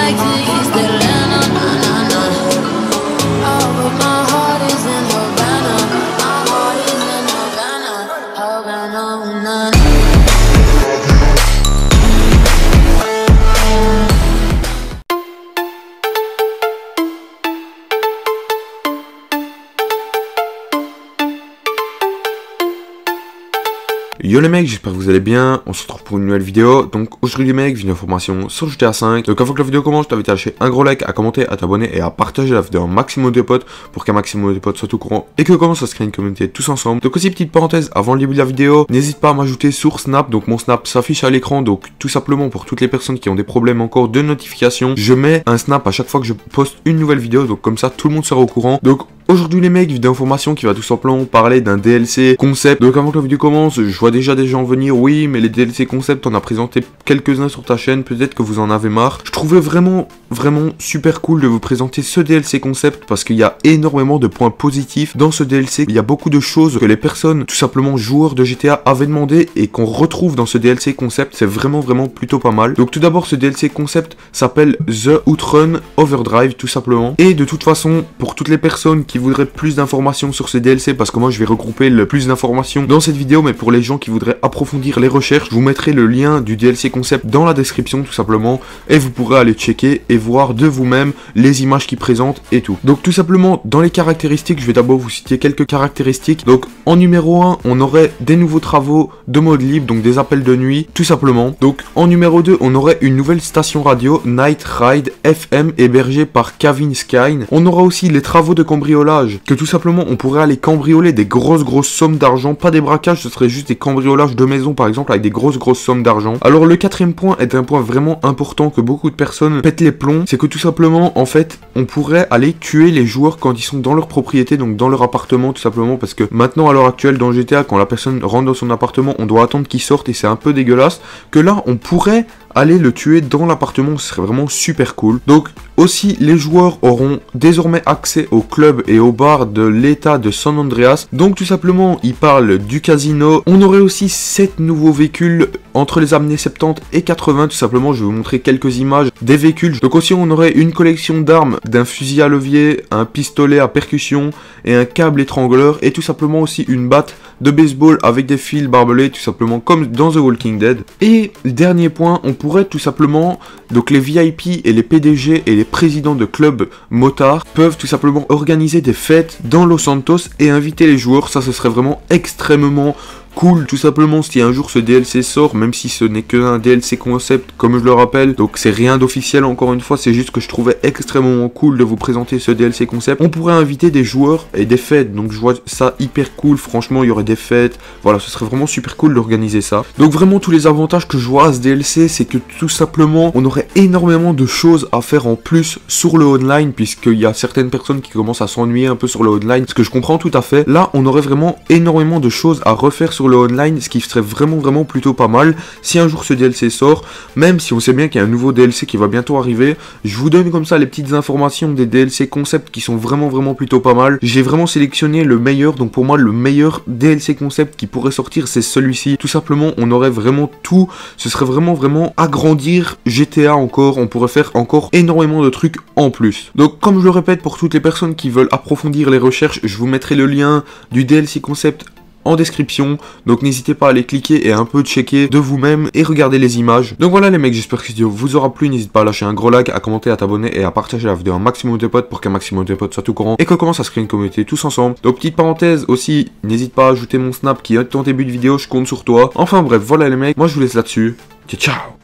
like to East Atlanta, nah, nah, nah. Oh, but my heart is in Havana. My heart is in Havana, Havana, nah, nah. Yo les mecs, j'espère que vous allez bien, on se retrouve pour une nouvelle vidéo. Donc aujourd'hui les mecs, une information sur GTA 5. Donc avant que la vidéo commence, je t'invite à lâcher un gros like, à commenter, à t'abonner et à partager la vidéo à un maximum de potes pour qu'un maximum de potes soient au courant et que commence à se créer une communauté tous ensemble. Donc aussi petite parenthèse avant le début de la vidéo, n'hésite pas à m'ajouter sur Snap. Donc mon Snap s'affiche à l'écran, donc tout simplement pour toutes les personnes qui ont des problèmes encore de notification, je mets un Snap à chaque fois que je poste une nouvelle vidéo, donc comme ça tout le monde sera au courant. Donc aujourd'hui les mecs, vidéo d'information qui va tout simplement parler d'un DLC concept. Donc avant que la vidéo commence, je vois déjà des gens venir, oui mais les DLC concept on a présenté quelques-uns sur ta chaîne, peut-être que vous en avez marre. Je trouvais vraiment super cool de vous présenter ce DLC concept parce qu'il y a énormément de points positifs dans ce DLC. Il y a beaucoup de choses que les personnes, tout simplement joueurs de GTA, avaient demandé et qu'on retrouve dans ce DLC concept. C'est vraiment plutôt pas mal. Donc tout d'abord ce DLC concept s'appelle The Outrun Overdrive tout simplement. Et de toute façon pour toutes les personnes qui voudraient plus d'informations sur ce DLC, parce que moi je vais regrouper le plus d'informations dans cette vidéo, mais pour les gens qui voudraient approfondir les recherches, je vous mettrai le lien du DLC concept dans la description tout simplement et vous pourrez aller checker et voir de vous-même les images qu'il présente et tout. Donc tout simplement dans les caractéristiques, je vais d'abord vous citer quelques caractéristiques. Donc en numéro 1, on aurait des nouveaux travaux de mode libre, donc des appels de nuit tout simplement. Donc en numéro 2, on aurait une nouvelle station radio Night Ride FM hébergée par Kevin Skine. On aura aussi les travaux de cambriolage, que tout simplement on pourrait aller cambrioler des grosses sommes d'argent, pas des braquages, ce serait juste des cambriolages de maison par exemple avec des grosses sommes d'argent. Alors le quatrième point est un point vraiment important que beaucoup de personnes pètent les plombs, c'est que tout simplement en fait on pourrait aller tuer les joueurs quand ils sont dans leur propriété, donc dans leur appartement tout simplement, parce que maintenant à l'heure actuelle dans GTA quand la personne rentre dans son appartement on doit attendre qu'il sorte et c'est un peu dégueulasse, que là on pourrait aller le tuer dans l'appartement, ce serait vraiment super cool. Donc aussi les joueurs auront désormais accès au club et au bar de l'état de San Andreas. Donc tout simplement ils parlent du casino. On aurait aussi 7 nouveaux véhicules entre les années 70 et 80 tout simplement. Je vais vous montrer quelques images des véhicules. Donc aussi on aurait une collection d'armes, d'un fusil à levier, un pistolet à percussion et un câble étrangleur, et tout simplement aussi une batte de baseball avec des fils barbelés tout simplement comme dans The Walking Dead. Et dernier point, on pourrait tout simplement, donc les VIP et les PDG et les présidents de clubs motards peuvent tout simplement organiser des fêtes dans Los Santos et inviter les joueurs. Ça ce serait vraiment extrêmement cool tout simplement si un jour ce DLC sort, même si ce n'est que un DLC concept comme je le rappelle, donc c'est rien d'officiel encore une fois, c'est juste que je trouvais extrêmement cool de vous présenter ce DLC concept. On pourrait inviter des joueurs et des fêtes, donc je vois ça hyper cool, franchement il y aurait des fêtes, voilà ce serait vraiment super cool d'organiser ça. Donc vraiment tous les avantages que je vois à ce DLC, c'est que tout simplement on aurait énormément de choses à faire en plus sur le online, puisqu'il y a certaines personnes qui commencent à s'ennuyer un peu sur le online, ce que je comprends tout à fait. Là on aurait vraiment énormément de choses à refaire sur le online, ce qui serait vraiment plutôt pas mal si un jour ce DLC sort, même si on sait bien qu'il y a un nouveau DLC qui va bientôt arriver. Je vous donne comme ça les petites informations des DLC concept qui sont vraiment plutôt pas mal. J'ai vraiment sélectionné le meilleur, donc pour moi le meilleur DLC concept qui pourrait sortir c'est celui-ci. Tout simplement on aurait vraiment tout, ce serait vraiment agrandir GTA encore, on pourrait faire encore énormément de trucs en plus. Donc comme je le répète, pour toutes les personnes qui veulent approfondir les recherches, je vous mettrai le lien du DLC concept en description, donc n'hésitez pas à aller cliquer et un peu checker de vous-même et regarder les images. Donc voilà les mecs, j'espère que cette vidéo vous aura plu, n'hésite pas à lâcher un gros like, à commenter, à t'abonner et à partager la vidéo à un maximum de potes pour qu'un maximum de potes soient au courant et qu'on commence à se créer une communauté tous ensemble. Donc petite parenthèse aussi, n'hésite pas à ajouter mon Snap qui est en début de vidéo, je compte sur toi. Enfin bref, voilà les mecs, moi je vous laisse là-dessus, ciao.